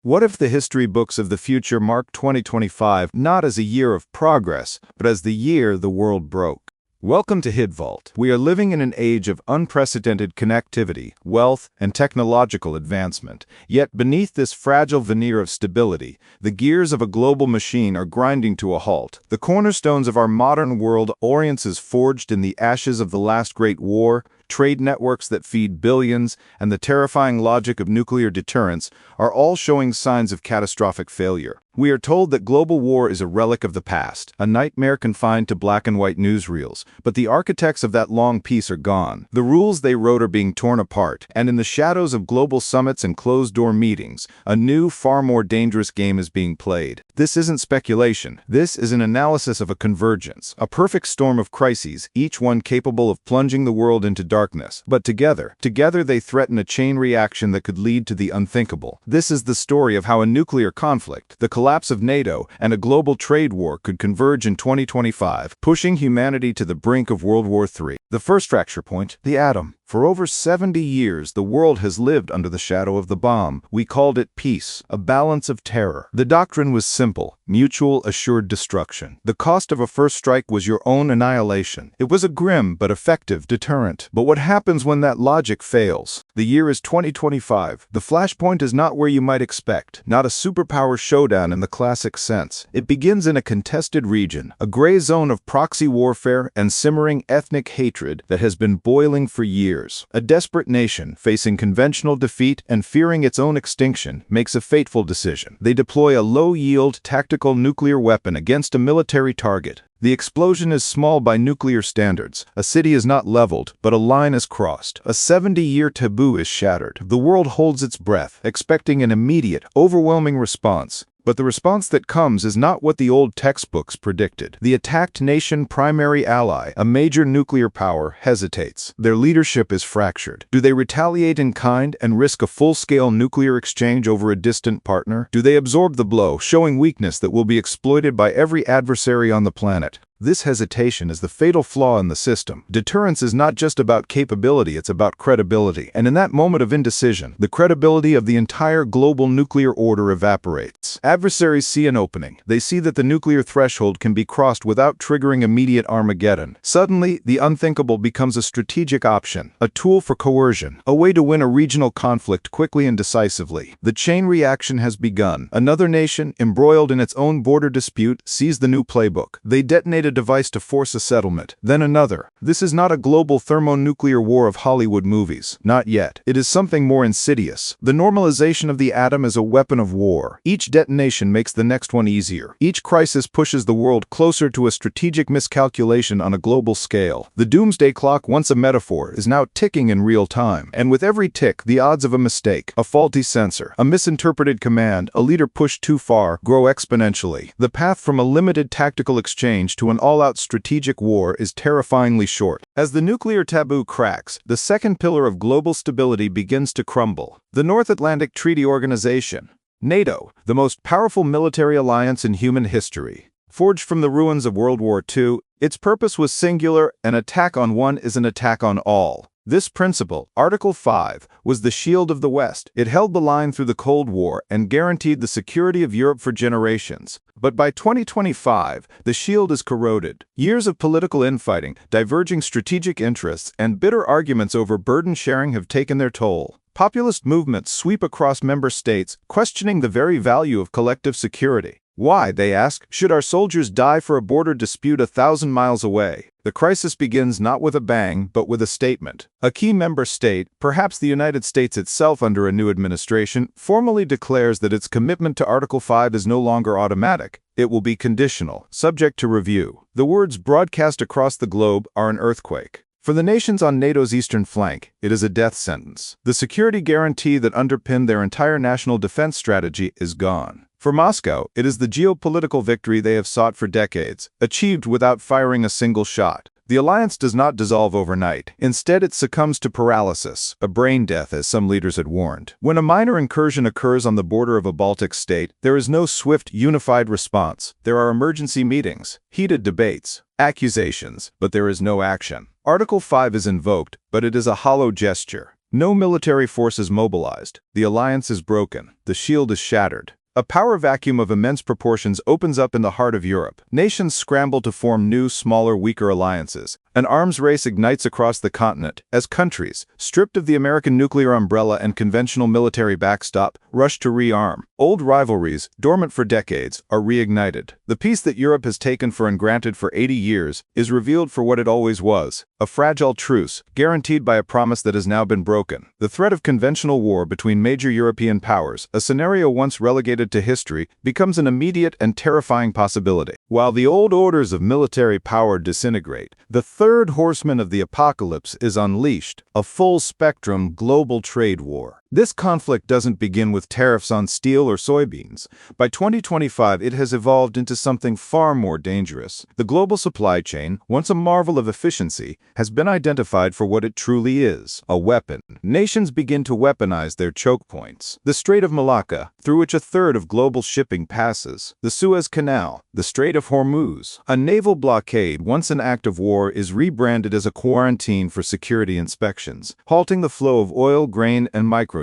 What if the history books of the future mark 2025 not as a year of progress, but as the year the world broke? Welcome to HidVault. We are living in an age of unprecedented connectivity, wealth, and technological advancement. Yet beneath this fragile veneer of stability, the gears of a global machine are grinding to a halt. The cornerstones of our modern world, alliances forged in the ashes of the last great war, trade networks that feed billions, and the terrifying logic of nuclear deterrence are all showing signs of catastrophic failure. We are told that global war is a relic of the past, a nightmare confined to black and white newsreels, but the architects of that long peace are gone. The rules they wrote are being torn apart, and in the shadows of global summits and closed-door meetings, a new, far more dangerous game is being played. This isn't speculation. This is an analysis of a convergence, a perfect storm of crises, each one capable of plunging the world into darkness. But together they threaten a chain reaction that could lead to the unthinkable. This is the story of how a nuclear conflict, the collapse of NATO, and a global trade war could converge in 2025, pushing humanity to the brink of World War III. The first fracture point, the atom. For over 70 years, the world has lived under the shadow of the bomb. We called it peace, a balance of terror. The doctrine was simple: mutual assured destruction. The cost of a first strike was your own annihilation. It was a grim but effective deterrent. But what happens when that logic fails? The year is 2025. The flashpoint is not where you might expect, not a superpower showdown in the classic sense. It begins in a contested region, a gray zone of proxy warfare and simmering ethnic hatred that has been boiling for years. A desperate nation, facing conventional defeat and fearing its own extinction, makes a fateful decision. They deploy a low-yield tactical nuclear weapon against a military target. The explosion is small by nuclear standards. A city is not leveled, but a line is crossed. A 70-year taboo is shattered. The world holds its breath, expecting an immediate, overwhelming response. But the response that comes is not what the old textbooks predicted. The attacked nation primary ally, a major nuclear power, hesitates. Their leadership is fractured. Do they retaliate in kind and risk a full-scale nuclear exchange over a distant partner? Do they absorb the blow, showing weakness that will be exploited by every adversary on the planet? This hesitation is the fatal flaw in the system. Deterrence is not just about capability, it's about credibility. And in that moment of indecision, the credibility of the entire global nuclear order evaporates. Adversaries see an opening. They see that the nuclear threshold can be crossed without triggering immediate Armageddon. Suddenly, the unthinkable becomes a strategic option, a tool for coercion, a way to win a regional conflict quickly and decisively. The chain reaction has begun. Another nation, embroiled in its own border dispute, sees the new playbook. They detonate a device to force a settlement, then another. This is not a global thermonuclear war of Hollywood movies. Not yet. It is something more insidious. The normalization of the atom as a weapon of war. Each detonation makes the next one easier. Each crisis pushes the world closer to a strategic miscalculation on a global scale. The doomsday clock, once a metaphor, is now ticking in real time. And with every tick, the odds of a mistake, a faulty sensor, a misinterpreted command, a leader pushed too far, grow exponentially. The path from a limited tactical exchange to an all-out strategic war is terrifyingly short. As the nuclear taboo cracks, the second pillar of global stability begins to crumble. The North Atlantic Treaty Organization, NATO, the most powerful military alliance in human history. Forged from the ruins of World War II, its purpose was singular: an attack on one is an attack on all. This principle, Article 5, was the shield of the West. It held the line through the Cold War and guaranteed the security of Europe for generations. But by 2025, the shield is corroded. Years of political infighting, diverging strategic interests, and bitter arguments over burden sharing have taken their toll. Populist movements sweep across member states, questioning the very value of collective security. Why, they ask, should our soldiers die for a border dispute 1,000 miles away? The crisis begins not with a bang, but with a statement. A key member state, perhaps the United States itself under a new administration, formally declares that its commitment to Article 5 is no longer automatic. It will be conditional, subject to review. The words broadcast across the globe are an earthquake. For the nations on NATO's eastern flank, it is a death sentence. The security guarantee that underpinned their entire national defense strategy is gone. For Moscow, it is the geopolitical victory they have sought for decades, achieved without firing a single shot. The alliance does not dissolve overnight. Instead, it succumbs to paralysis, a brain death, as some leaders had warned. When a minor incursion occurs on the border of a Baltic state, there is no swift, unified response. There are emergency meetings, heated debates, accusations, but there is no action. Article 5 is invoked, but it is a hollow gesture. No military forces mobilized. The alliance is broken. The shield is shattered. A power vacuum of immense proportions opens up in the heart of Europe. Nations scramble to form new, smaller, weaker alliances. An arms race ignites across the continent as countries, stripped of the American nuclear umbrella and conventional military backstop, rush to rearm. Old rivalries, dormant for decades, are reignited. The peace that Europe has taken for granted for 80 years is revealed for what it always was, a fragile truce, guaranteed by a promise that has now been broken. The threat of conventional war between major European powers, a scenario once relegated to history, becomes an immediate and terrifying possibility. While the old orders of military power disintegrate, the third horseman of the apocalypse is unleashed, a full-spectrum global trade war. This conflict doesn't begin with tariffs on steel or soybeans. By 2025, it has evolved into something far more dangerous. The global supply chain, once a marvel of efficiency, has been identified for what it truly is, a weapon. Nations begin to weaponize their choke points. The Strait of Malacca, through which a third of global shipping passes. The Suez Canal, the Strait of Hormuz. A naval blockade, once an act of war, is rebranded as a quarantine for security inspections, halting the flow of oil, grain, and microchips.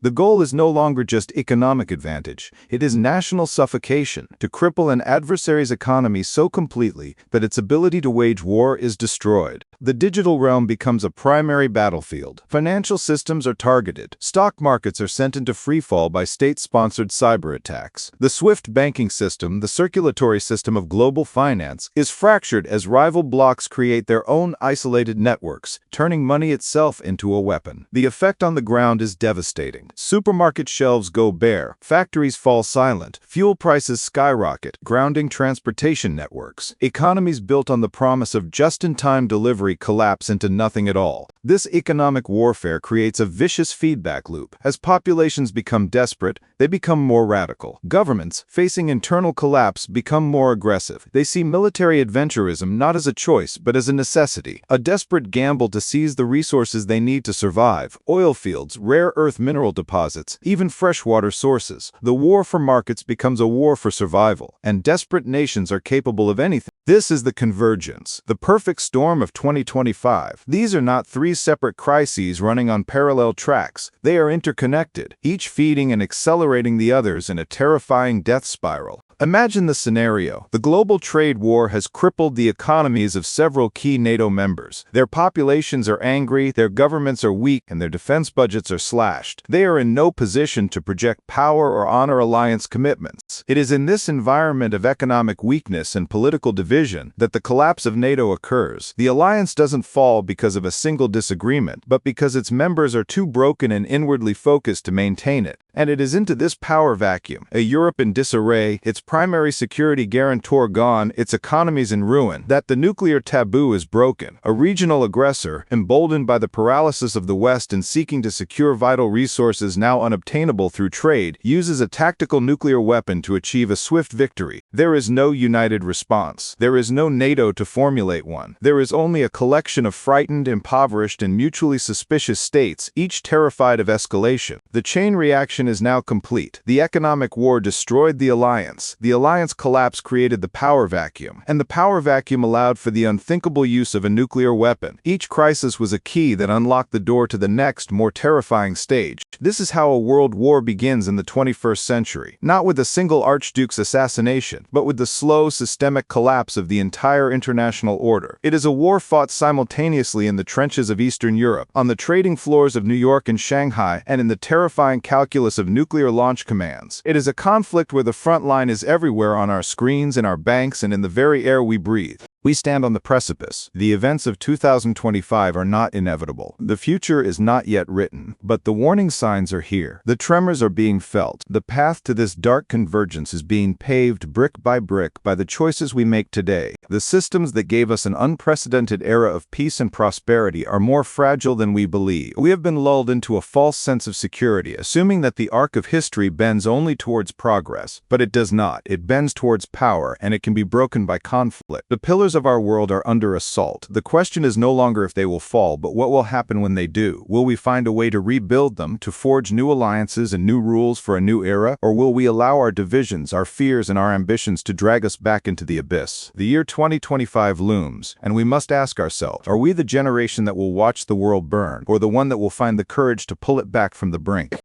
The goal is no longer just economic advantage. It is national suffocation, to cripple an adversary's economy so completely that its ability to wage war is destroyed. The digital realm becomes a primary battlefield. Financial systems are targeted. Stock markets are sent into freefall by state-sponsored cyber attacks. The SWIFT banking system, the circulatory system of global finance, is fractured as rival blocs create their own isolated networks, turning money itself into a weapon. The effect on the ground is devastating. Supermarket shelves go bare, factories fall silent, fuel prices skyrocket, grounding transportation networks. Economies built on the promise of just-in-time delivery collapse into nothing at all. This economic warfare creates a vicious feedback loop. As populations become desperate, they become more radical. Governments, facing internal collapse, become more aggressive. They see military adventurism not as a choice, but as a necessity, a desperate gamble to seize the resources they need to survive: oil fields, rare earth mineral deposits, even freshwater sources. The war for markets becomes a war for survival, and desperate nations are capable of anything. This is the convergence, the perfect storm of 2025. These are not three separate crises running on parallel tracks. They are interconnected, each feeding and accelerating the others in a terrifying death spiral. Imagine the scenario. The global trade war has crippled the economies of several key NATO members. Their populations are angry, their governments are weak, and their defense budgets are slashed. They are in no position to project power or honor alliance commitments. It is in this environment of economic weakness and political division that the collapse of NATO occurs. The alliance doesn't fall because of a single disagreement, but because its members are too broken and inwardly focused to maintain it. And it is into this power vacuum, a Europe in disarray, its primary security guarantor gone, its economies in ruin, that the nuclear taboo is broken. A regional aggressor, emboldened by the paralysis of the West and seeking to secure vital resources now unobtainable through trade, uses a tactical nuclear weapon to achieve a swift victory. There is no united response. There is no NATO to formulate one. There is only a collection of frightened, impoverished, and mutually suspicious states, each terrified of escalation. The chain reaction is now complete. The economic war destroyed the alliance. The alliance collapse created the power vacuum, and the power vacuum allowed for the unthinkable use of a nuclear weapon. Each crisis was a key that unlocked the door to the next, more terrifying stage. This is how a world war begins in the 21st century, not with a single archduke's assassination, but with the slow, systemic collapse of the entire international order. It is a war fought simultaneously in the trenches of Eastern Europe, on the trading floors of New York and Shanghai, and in the terrifying calculus of nuclear launch commands. It is a conflict where the front line is everywhere, on our screens, in our banks, and in the very air we breathe. We stand on the precipice. The events of 2025 are not inevitable. The future is not yet written, but the warning signs are here. The tremors are being felt. The path to this dark convergence is being paved brick by the choices we make today. The systems that gave us an unprecedented era of peace and prosperity are more fragile than we believe. We have been lulled into a false sense of security, assuming that the arc of history bends only towards progress, but it does not. It bends towards power, and it can be broken by conflict. The pillars of our world are under assault. The question is no longer if they will fall, but what will happen when they do. Will we find a way to rebuild them, to forge new alliances and new rules for a new era, or will we allow our divisions, our fears, and our ambitions to drag us back into the abyss? The year 2025 looms, and we must ask ourselves, are we the generation that will watch the world burn, or the one that will find the courage to pull it back from the brink?